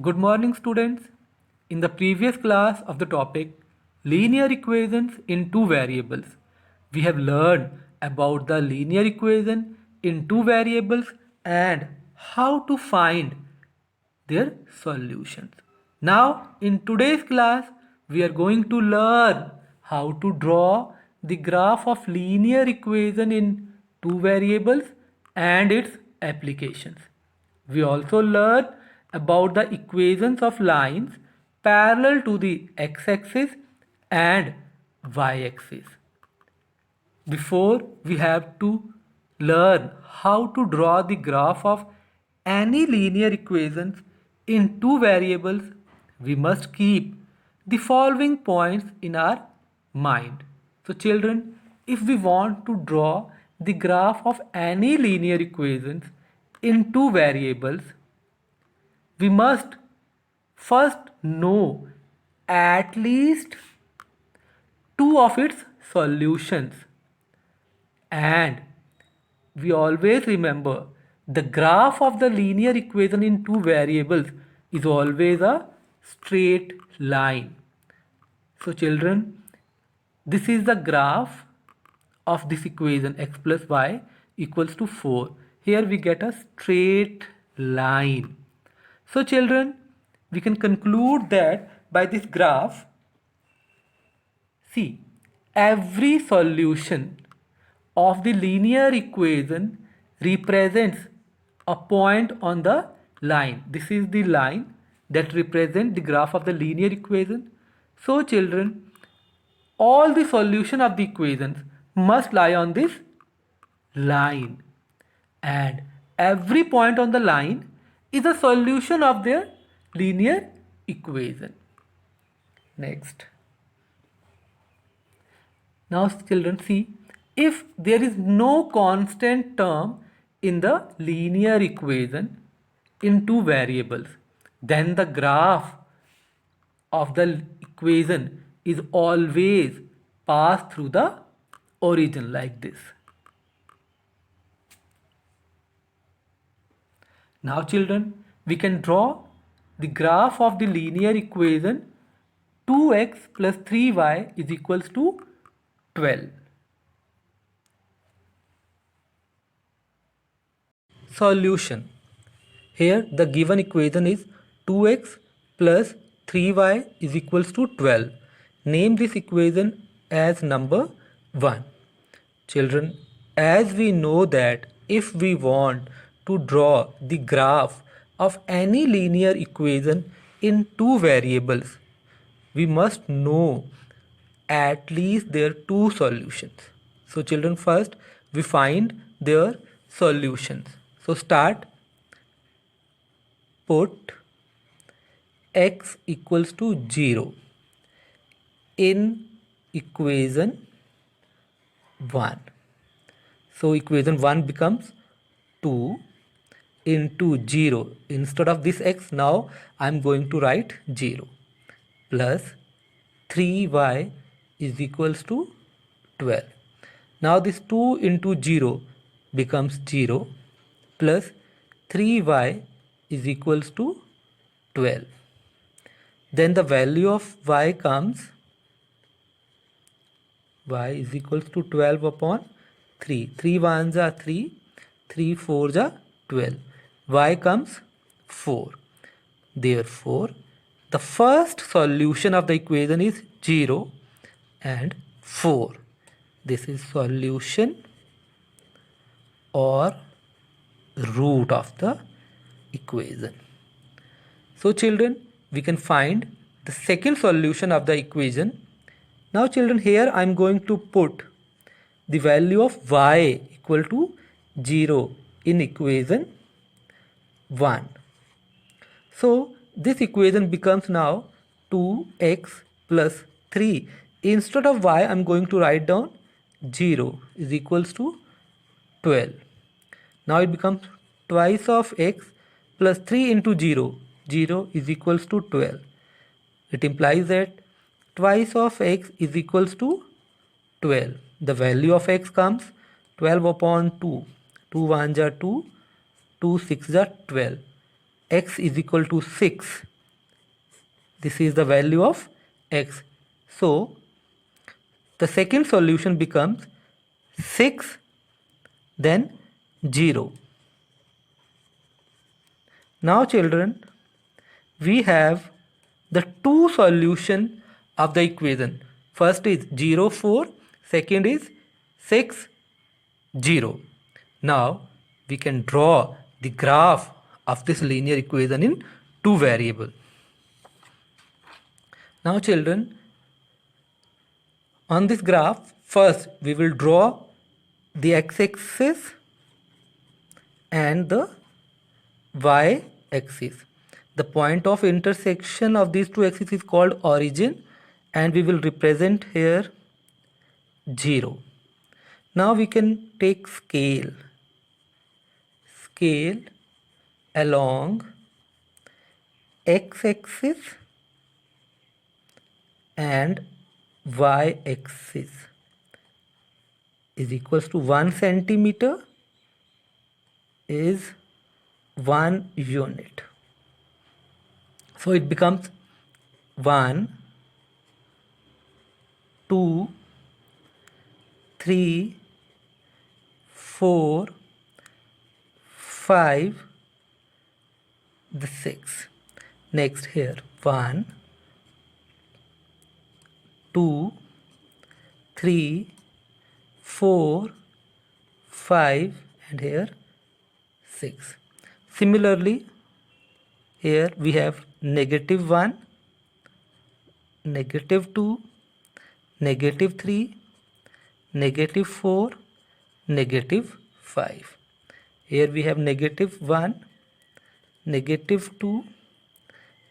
Good morning, students. In the previous class of the topic linear equations in two variables, we have learned about the linear equation in two variables and how to find their solutions. Now, in today's class, we are going to learn how to draw the graph of linear equation in two variables and its applications. We also learn about the equations of lines parallel to the x-axis and y-axis. Before we have to learn how to draw the graph of any linear equations in two variables, we must keep the following points in our mind. So children, if we want to draw the graph of any linear equations in two variables, we must first know at least two of its solutions, and we always remember the graph of the linear equation in two variables is always a straight line. So children, this is the graph of this equation x plus y equals to 4. Here we get a straight line. So children, we can conclude that by this graph, see, every solution of the linear equation represents a point on the line. This is the line that represents the graph of the linear equation. So children, all the solution of the equations must lie on this line, and every point on the line is a solution of their linear equation. Next. Now children, see, if there is no constant term in the linear equation in two variables, then the graph of the equation is always passed through the origin like this. Now children, we can draw the graph of the linear equation 2x plus 3y is equals to 12. Solution. Here the given equation is 2x plus 3y is equals to 12. Name this equation as number 1. Children, as we know that if we want to draw the graph of any linear equation in two variables, we must know at least their two solutions. So children, first we find their solutions. So start, put x equals to 0 in equation 1. So equation 1 becomes 2 into 0. Instead of this x, now I am going to write 0 plus 3y is equals to 12. Now this 2 into 0 becomes 0 plus 3y is equals to 12. Then the value of y comes, y is equals to 12 upon 3. 3 ones are 3, 3 fours are 12. Y comes 4. Therefore, the first solution of the equation is 0 and 4. This is solution or root of the equation. So children, we can find the second solution of the equation. Now children, here I am going to put the value of y equal to 0 in equation 1. So this equation becomes now 2x plus 3. Instead of y, I am going to write down 0 is equals to 12. Now it becomes twice of x plus 3 into 0. 0 is equals to 12. It implies that twice of x is equals to 12. The value of x comes 12 upon 2. 2 ones are 2, 2 6 are 12. x is equal to 6. This is the value of x. So the second solution becomes 6 then 0. Now children, we have the two solution of the equation. First is 0, 4, second is 6, 0. Now we can draw the graph of this linear equation in two variables. Now children, on this graph, first we will draw the x-axis and the y-axis. The point of intersection of these two axes is called origin, and we will represent here 0. Now we can take scale along x-axis and y-axis is equals to 1 centimeter is 1 unit. So it becomes 1, 2, 3, 4, 5, the 6. Next here 1, 2, 3, 4, 5 and here 6. Similarly, here we have -1, -2, -3, -4, -5. Here we have -1, -2,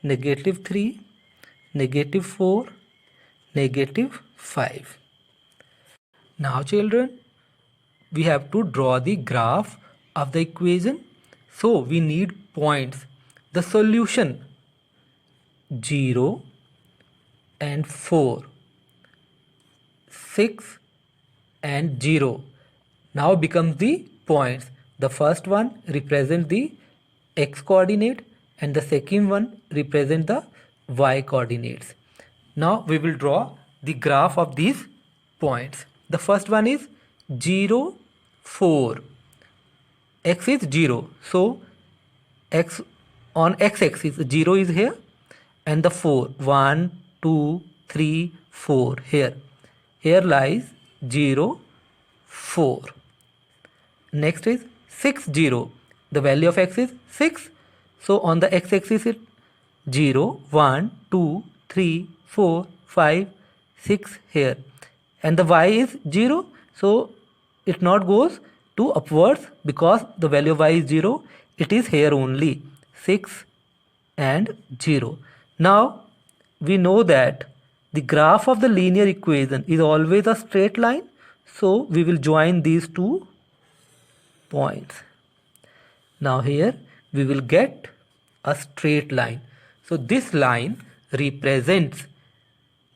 -3, -4, -5. Now children, we have to draw the graph of the equation. So we need points. The solution 0 and 4, 6 and 0 now becomes the points. The first one represents the x coordinate and the second one represents the y coordinates. Now we will draw the graph of these points. The first one is 0, 4. X is 0. So x on x-axis 0 is here and the 4, 1, 2, 3, 4 here. Here lies 0, 4. Next is 6, 0. The value of x is 6. So on the x-axis it 0, 1, 2, 3, 4, 5, 6 here. And the y is 0. So it not goes to upwards because the value of y is 0. It is here only 6 and 0. Now we know that the graph of the linear equation is always a straight line. So we will join these two points. Now here we will get a straight line. So this line represents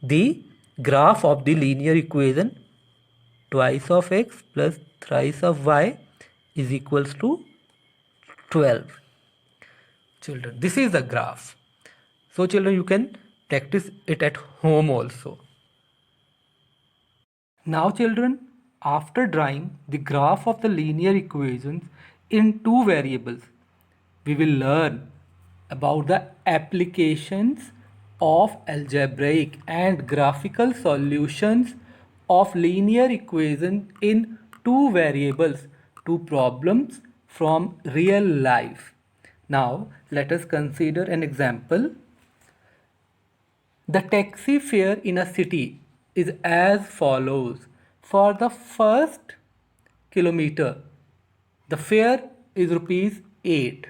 the graph of the linear equation twice of x plus thrice of y is equals to 12. Children, this is the graph. So children, you can practice it at home also. Now children, after drawing the graph of the linear equations in two variables, we will learn about the applications of algebraic and graphical solutions of linear equations in two variables to problems from real life. Now let us consider an example. The taxi fare in a city is as follows. For the first kilometer, the fare is rupees 8,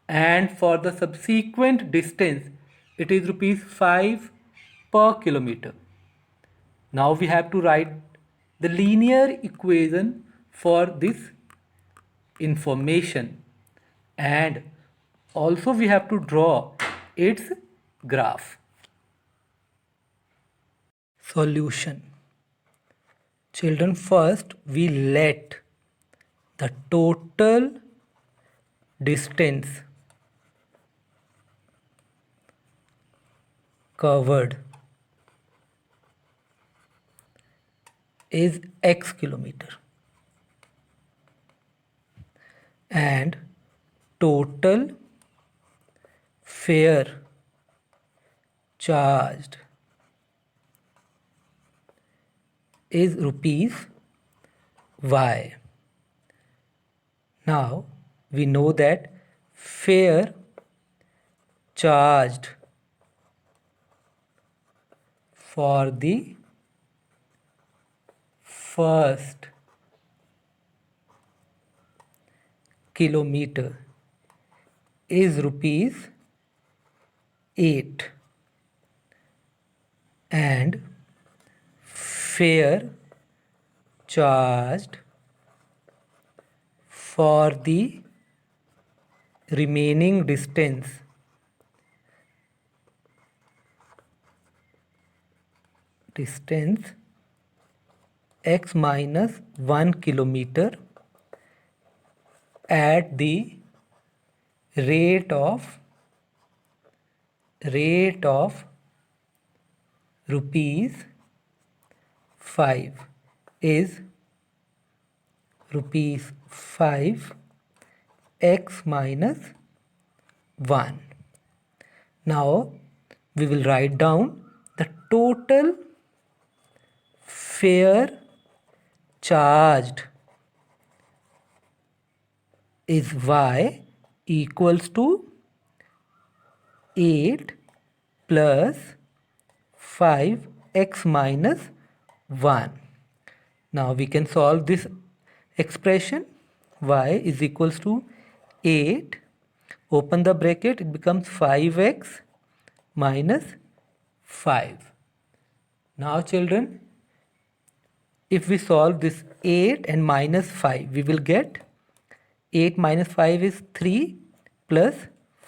and for the subsequent distance, it is rupees 5 per kilometer. Now we have to write the linear equation for this information, and also we have to draw its graph. Solution. Children, first we let the total distance covered is X kilometer, and total fare charged is rupees Y. Now we know that fare charged for the first kilometer is rupees 8, and fare charged for the remaining distance x minus 1 kilometer at the rate of rupees 5 is rupees 5 x minus 1. Now we will write down the total fare charged is Y equals to 8 plus 5x minus 1. Now we can solve this expression. Y is equals to 8, open the bracket, it becomes 5x minus 5. Now children, if we solve this 8 and minus 5, we will get 8 minus 5 is 3 plus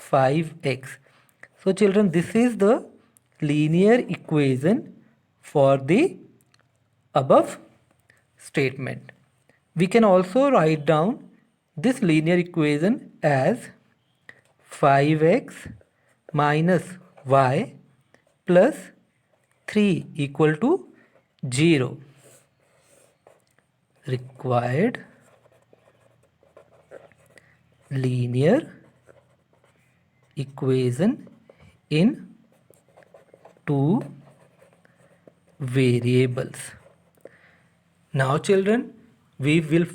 5x. So children, this is the linear equation for the above statement. We can also write down this linear equation as 5x minus y plus 3 equal to 0. Required linear equation in two variables. Now children, we will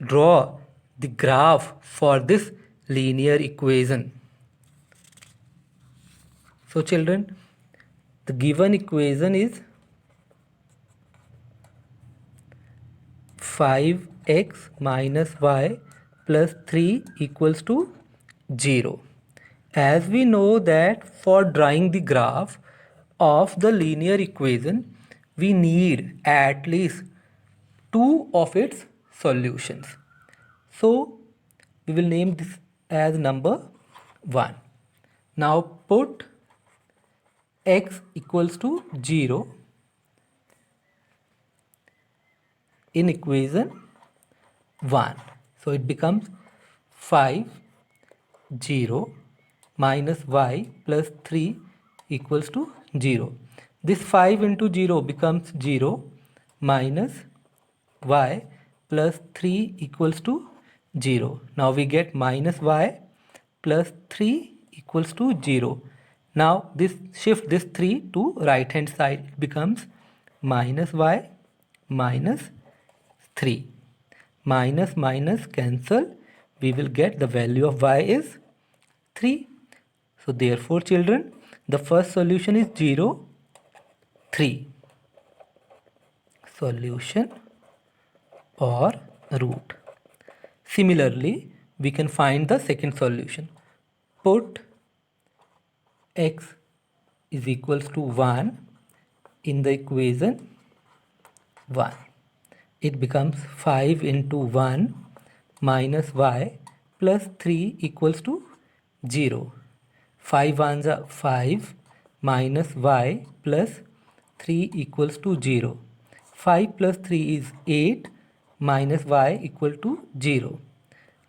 draw the graph for this linear equation. So children, the given equation is 5x minus y plus 3 equals to 0. As we know that for drawing the graph of the linear equation, we need at least two of its solutions. So we will name this as number 1. Now put x equals to 0 in equation 1. So it becomes 5, 0 minus y plus 3 equals to 0. This 5 into 0 becomes 0 minus y plus 3 equals to 0. Now we get minus y plus 3 equals to 0. Now this shift this 3 to right hand side, it becomes minus y minus 3. Minus minus cancel, we will get the value of y is 3. So therefore children, the first solution is 0, 3. Solution or root. Similarly, we can find the second solution. Put x is equals to 1 in the equation 1. It becomes 5 into 1 minus y plus 3 equals to 0. 5 ones are 5 minus y plus 3 equals to 0. 5 plus 3 is 8 minus y equal to 0.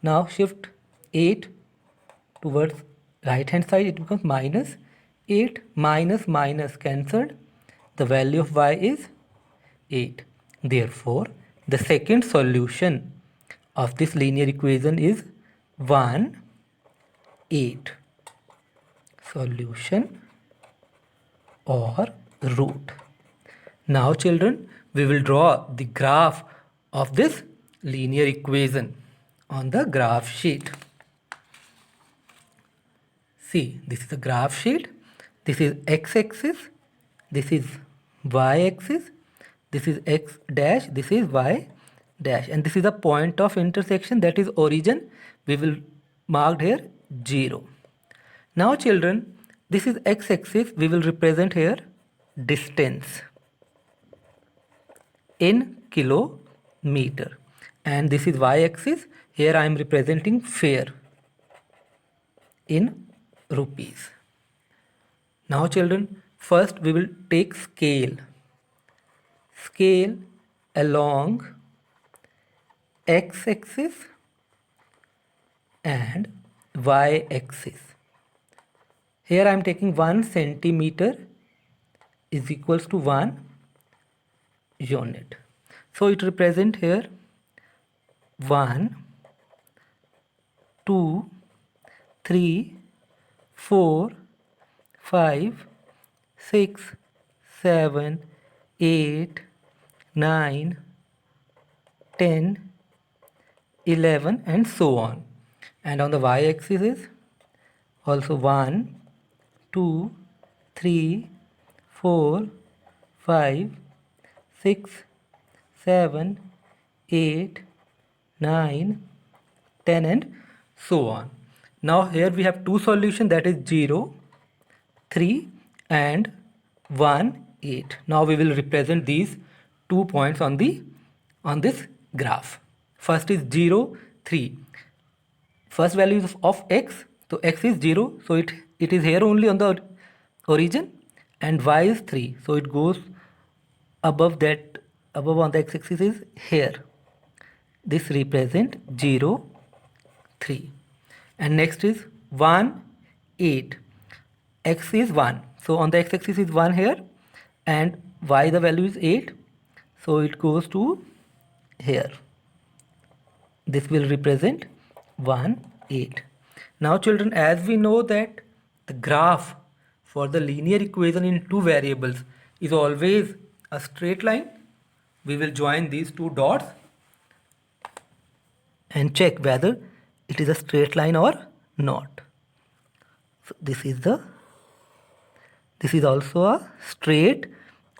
Now shift 8 towards right hand side, it becomes minus 8 minus minus cancelled. The value of y is 8. Therefore, the second solution of this linear equation is 1, 8. Solution or root. Now children, we will draw the graph of this linear equation on the graph sheet. See, this is the graph sheet. This is x-axis, this is y-axis, this is x dash, this is y dash, and this is the point of intersection, that is origin. We will mark here 0. Now children, this is x-axis, we will represent here distance in kilometer, and this is y-axis, here I am representing fare in rupees. Now children, first we will take scale along x-axis and y-axis. Here I am taking 1 centimeter is equals to 1 unit. So it represent here 1, 2, 3, 4, 5, 6, 7, 8, 9, 10, 11 and so on. And on the y-axis is also 1, 2, 3, 4, 5, 6, 7, 8, 9, 10 and so on. Now here we have two solutions, that is 0, 3 and 1, 8. Now we will represent these 2 points on this graph. First is 0, 3. First value is of x, so x is 0, so it is here only on the origin, and y is 3, so it goes above on the x-axis is here. This represent 0, 3. And next is 1, 8. X is 1, so on the x-axis is 1 here, and y the value is 8, so it goes to here. This will represent 1, 8. Now children, as we know that the graph for the linear equation in two variables is always a straight line, we will join these two dots and check whether it is a straight line or not. So this is also a straight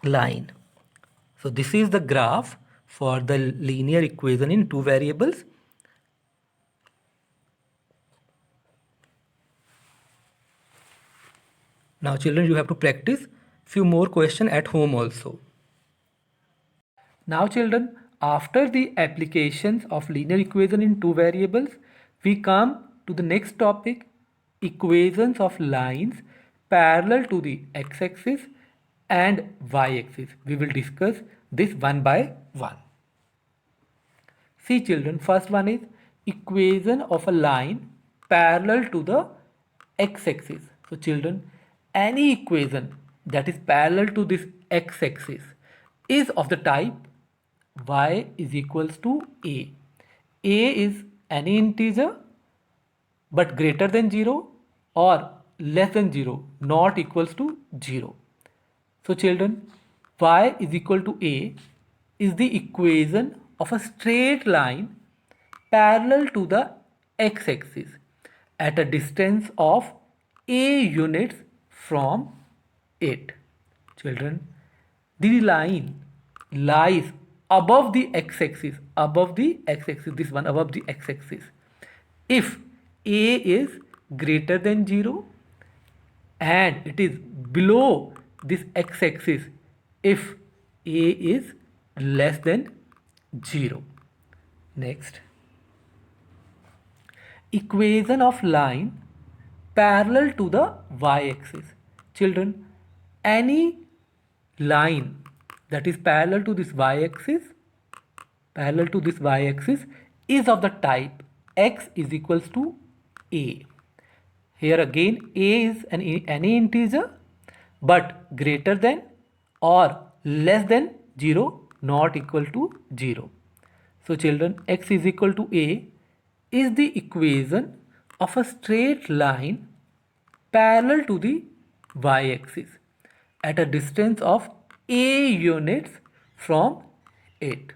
line. So this is the graph for the linear equation in two variables. Now children, you have to practice few more questions at home also. Now children, after the applications of linear equation in two variables, we come to the next topic, equations of lines parallel to the x-axis and y-axis. We will discuss this one by one. See children, first one is equation of a line parallel to the x-axis. So children, any equation that is parallel to this x-axis is of the type y is equals to a. A is any integer but greater than 0 or less than 0, not equals to 0. So children, y is equal to a is the equation of a straight line parallel to the x-axis at a distance of a units from it. Children, the line lies above the x-axis, this one above the x-axis. If a is greater than 0 and it is below this x-axis if a is less than 0. Next, equation of line parallel to the y-axis. Children, any line that is parallel to this y-axis is of the type x is equals to a. Here again a is any integer but greater than or less than 0, not equal to 0. So children, x is equal to a is the equation of a straight line parallel to the y-axis at a distance of a units from it.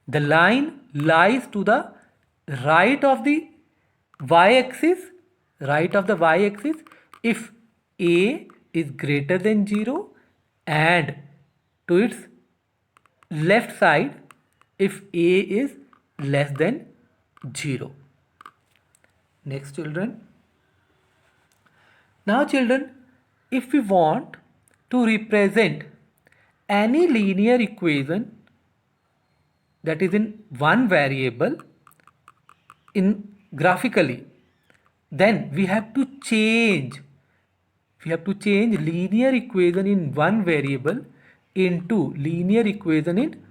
The line lies to the right of the y-axis, if a is greater than 0 and to its left side if a is less than 0. Next children. Now children, if we want to represent any linear equation that is in one variable in graphically, then we have to change linear equation in one variable into linear equation in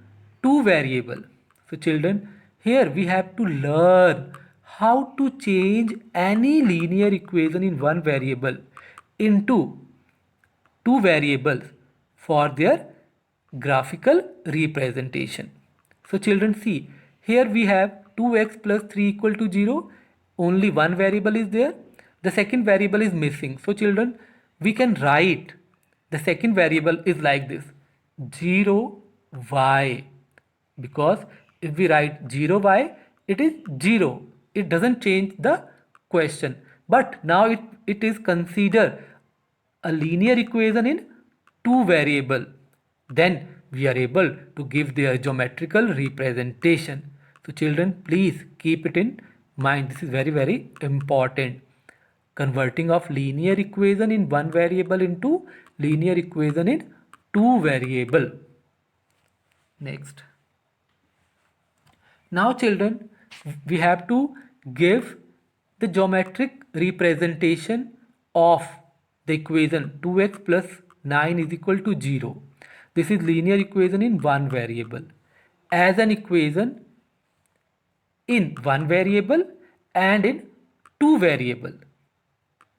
two variable. So children, here we have to learn how to change any linear equation in one variable into two variables for their graphical representation. So children, see, here we have 2x plus 3 equal to 0. Only one variable is there. The second variable is missing. So children, we can write the second variable is like this, 0y, because if we write 0y, it is 0. It doesn't change the question. But now it is considered a linear equation in two variable. Then we are able to give their geometrical representation. So children, please keep it in mind. This is very, very important. Converting of linear equation in one variable into linear equation in two variable. Next. Now children, we have to give the geometric representation of the equation 2x plus 9 is equal to 0. This is linear equation in one variable as an equation in one variable and in two variable.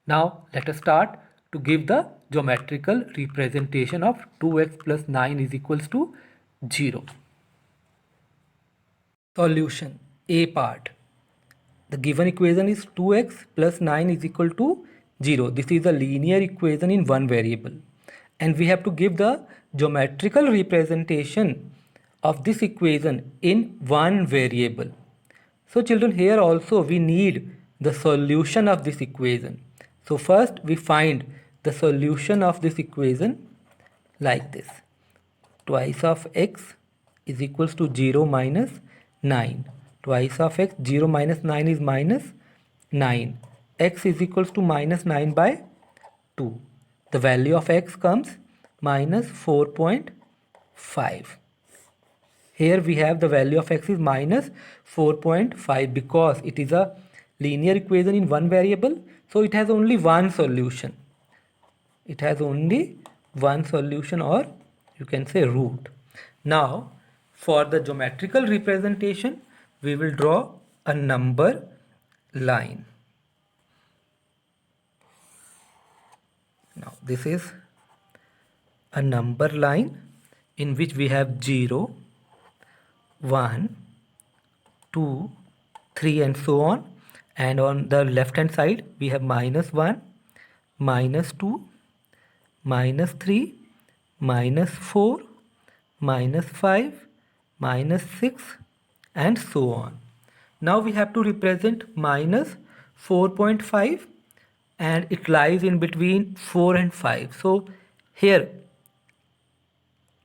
Now let us start to give the geometrical representation of 2x plus 9 is equals to 0. Solution. A part. The given equation is 2x plus 9 is equal to 0. This is a linear equation in one variable. And we have to give the geometrical representation of this equation in one variable. So children, here also we need the solution of this equation. So first we find the solution of this equation like this. Twice of x is equals to 0 minus 9. Twice of x, 0 minus 9 is minus 9. X is equals to minus 9 by 2. The value of x comes minus 4.5. Here we have the value of x is minus 4.5 because it is a linear equation in one variable. So it has only one solution. It has only one solution, or you can say root. Now for the geometrical representation, we will draw a number line. Now this is a number line in which we have 0, 1, 2, 3 and so on, and on the left hand side we have minus 1, minus 2, minus 3, minus 4, minus 5, minus 6 and so on. Now we have to represent minus 4.5 and it lies in between 4 and 5. So here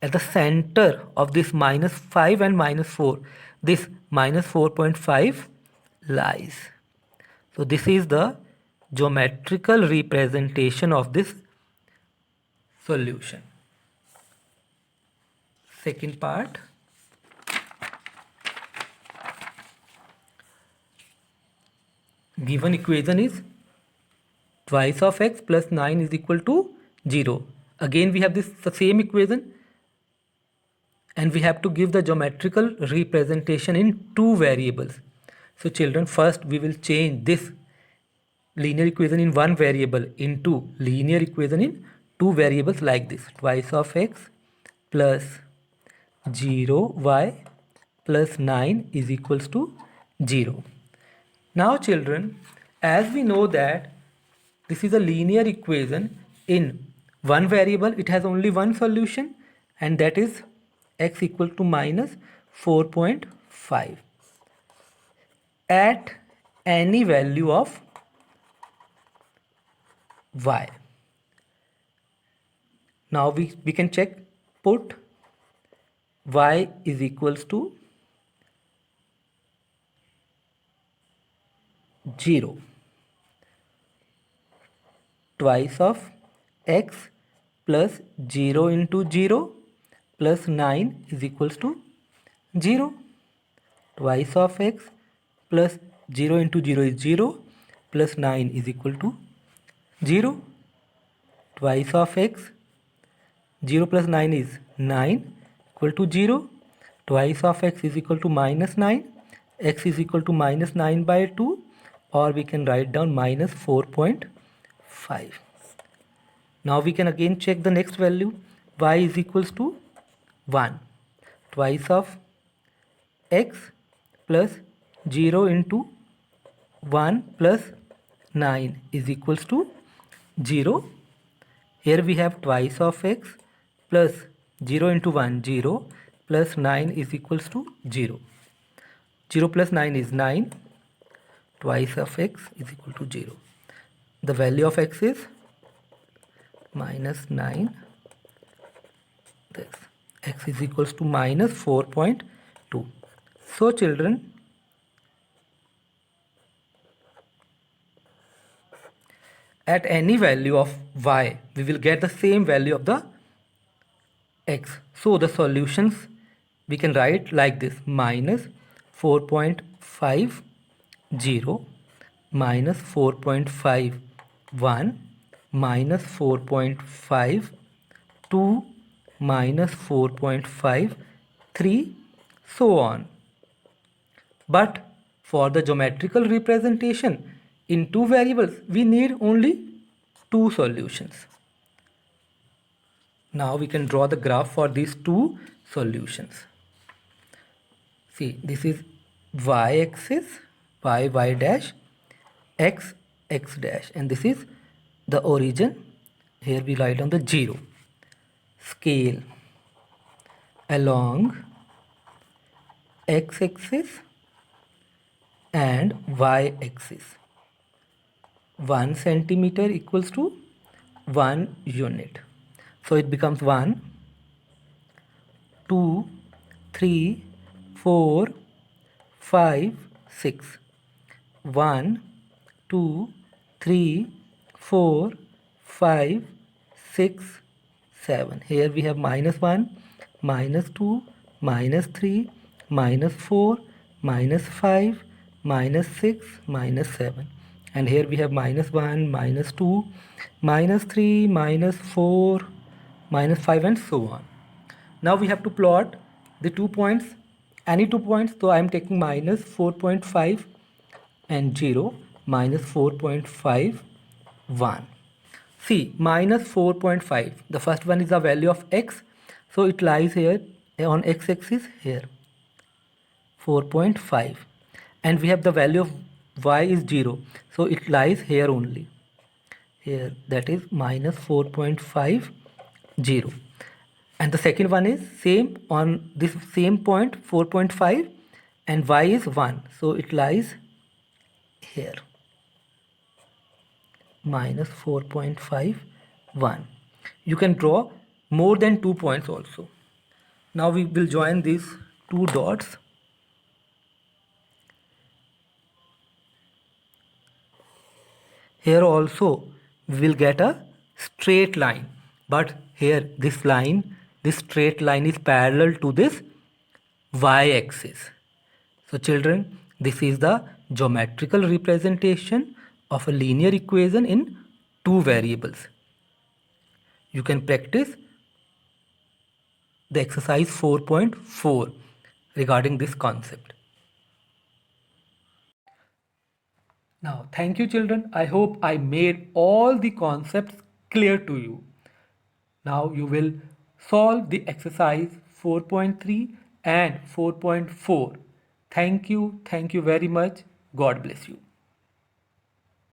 at the center of this minus 5 and minus 4, this minus 4.5 lies. So this is the geometrical representation of this solution. Second part. Given equation is twice of x plus 9 is equal to 0. Again we have the same equation and we have to give the geometrical representation in two variables. So children, first we will change this linear equation in one variable into linear equation in two variables like this. Twice of x plus 0y plus 9 is equals to 0. Now children, as we know that this is a linear equation in one variable, it has only one solution, and that is x equal to minus 4.5 at any value of y. Now we can check, put y is equals to 0. Twice of x plus 0 into 0 plus 9 is equals to 0. Twice of x plus 0 into 0 is 0 plus 9 is equal to 0. Twice of x, 0 plus 9 is 9 equal to 0. Twice of x is equal to minus 9. X is equal to minus 9 by 2, or we can write down minus 4.5. Now we can again check the next value. Y is equals to 1. Twice of x plus 0 into 1 plus 9 is equals to 0. Here we have twice of x plus 0 into 1, 0 plus 9 is equals to 0. 0 plus 9 is 9. Twice of x is equal to 0. The value of x is minus 9. This x is equals to minus 4.2. So children, at any value of y, we will get the same value of the x. So the solutions we can write like this: minus 4.50 minus 4.51 minus 4.52 minus 4.53, so on. But for the geometrical representation in two variables, we need only two solutions. Now we can draw the graph for these two solutions. See, this is y-axis, y dash, x dash, and this is the origin. Here we write down the 0. Scale along x-axis and y-axis. 1 centimeter equals to 1 unit. So it becomes 1, 2, 3, 4, 5, 6. 1, 2, 3, 4, 5, 6, 7. Here we have minus 1, minus 2, minus 3, minus 4, minus 5, minus 6, minus 7. And here we have minus 1, minus 2, minus 3, minus 4, minus 5, and so on. Now we have to plot the 2 points, any 2 points. So I am taking minus 4.5 and 0, minus 4.51. See, minus 4.5. The first one is the value of x. So it lies here on x-axis here. 4.5. And we have the value of y is 0. So it lies here only. Here, that is minus 4.50. And the second one is same on this same point, 4.5, and y is 1. So it lies here, minus 4.51. You can draw more than 2 points also. Now we will join these two dots. Here also we will get a straight line, but here this line, this straight line is parallel to this y-axis. So children, this is the geometrical representation of a linear equation in two variables. You can practice the exercise 4.4 regarding this concept. Now, thank you, children. I hope I made all the concepts clear to you. Now, you will solve the exercise 4.3 and 4.4. Thank you. Thank you very much. God bless you.